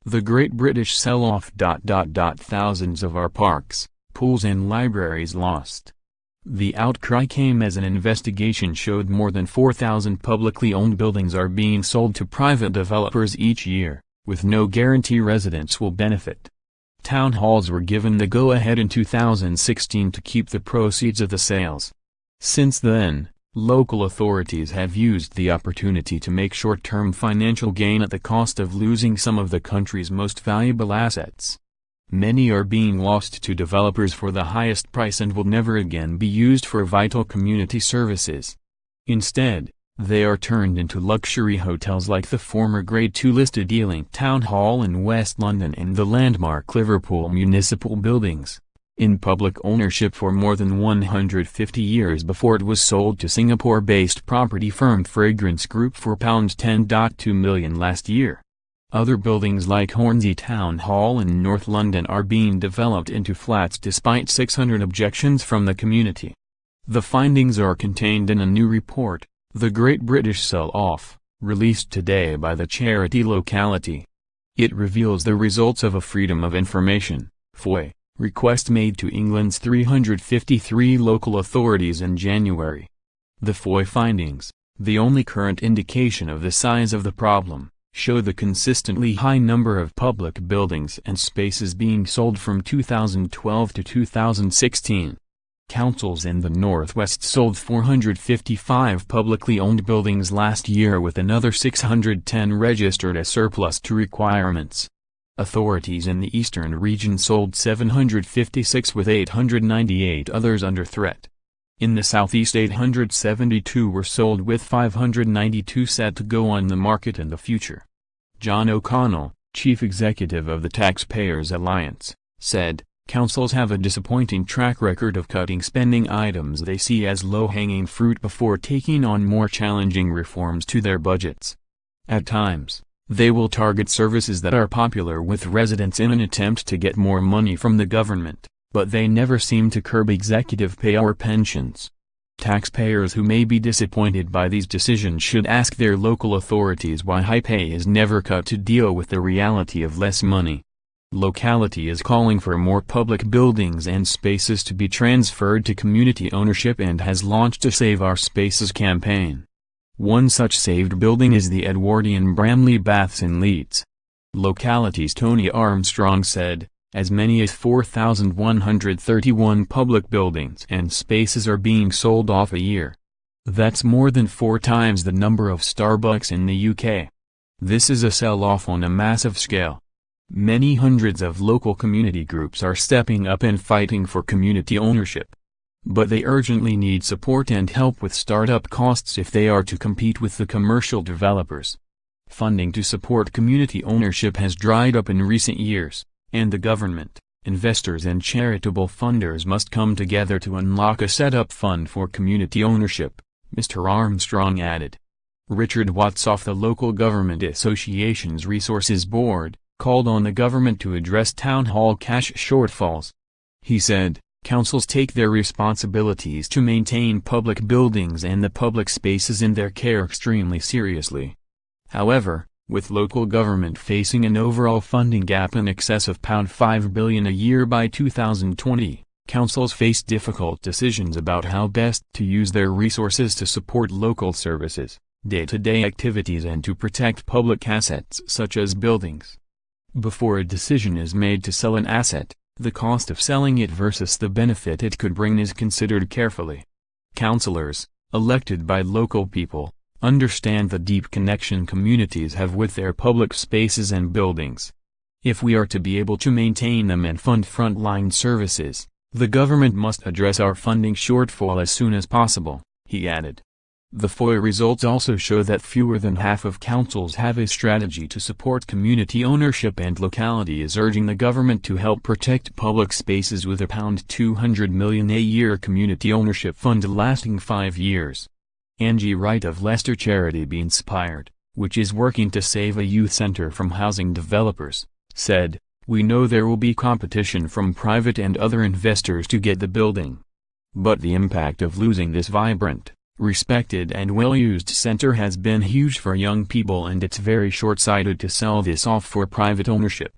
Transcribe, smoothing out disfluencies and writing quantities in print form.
The Great British Sell-Off. Thousands of our parks, pools and libraries lost. The outcry came as an investigation showed more than 4,000 publicly owned buildings are being sold to private developers each year, with no guarantee residents will benefit. Town halls were given the go-ahead in 2016 to keep the proceeds of the sales. Since then, local authorities have used the opportunity to make short-term financial gain at the cost of losing some of the country's most valuable assets. Many are being lost to developers for the highest price and will never again be used for vital community services. Instead, they are turned into luxury hotels like the former Grade 2 listed Ealing Town Hall in West London and the landmark Liverpool Municipal Buildings, in public ownership for more than 150 years before it was sold to Singapore-based property firm Fragrance Group for £10.2 million last year. Other buildings like Hornsey Town Hall in North London are being developed into flats despite 600 objections from the community. The findings are contained in a new report, The Great British Sell-Off, released today by the charity Locality. It reveals the results of a Freedom of Information (FOI) request made to England's 353 local authorities in January. The FOI findings, the only current indication of the size of the problem, show the consistently high number of public buildings and spaces being sold from 2012 to 2016. Councils in the Northwest sold 455 publicly owned buildings last year with another 610 registered as surplus to requirements. Authorities in the Eastern region sold 756 with 898 others under threat. In the Southeast 872 were sold with 592 set to go on the market in the future. John O'Connell, chief executive of the Taxpayers Alliance, said, "Councils have a disappointing track record of cutting spending items they see as low-hanging fruit before taking on more challenging reforms to their budgets. At times, they will target services that are popular with residents in an attempt to get more money from the government, but they never seem to curb executive pay or pensions. Taxpayers who may be disappointed by these decisions should ask their local authorities why high pay is never cut to deal with the reality of less money." Locality is calling for more public buildings and spaces to be transferred to community ownership and has launched a Save Our Spaces campaign. One such saved building is the Edwardian Bramley Baths in Leeds. Locality's Tony Armstrong said, "As many as 4,131 public buildings and spaces are being sold off a year. That's more than 4 times the number of Starbucks in the UK. This is a sell-off on a massive scale." Many hundreds of local community groups are stepping up and fighting for community ownership. But they urgently need support and help with startup costs if they are to compete with the commercial developers. Funding to support community ownership has dried up in recent years, and the government, investors and charitable funders must come together to unlock a set-up fund for community ownership, Mr. Armstrong added. Richard Watts of the Local Government Association's Resources Board called on the government to address town hall cash shortfalls. He said, "Councils take their responsibilities to maintain public buildings and the public spaces in their care extremely seriously. However, with local government facing an overall funding gap in excess of £5 billion a year by 2020, councils face difficult decisions about how best to use their resources to support local services, day-to-day activities and to protect public assets such as buildings. Before a decision is made to sell an asset, the cost of selling it versus the benefit it could bring is considered carefully. Councillors, elected by local people, understand the deep connection communities have with their public spaces and buildings. If we are to be able to maintain them and fund frontline services, the government must address our funding shortfall as soon as possible," he added. The FOI results also show that fewer than half of councils have a strategy to support community ownership, and Locality is urging the government to help protect public spaces with a £200 million a year community ownership fund lasting 5 years. Angie Wright of Leicester charity Be Inspired, which is working to save a youth centre from housing developers, said, "We know there will be competition from private and other investors to get the building. But the impact of losing this vibrant, respected and well-used center has been huge for young people, and it's very short-sighted to sell this off for private ownership.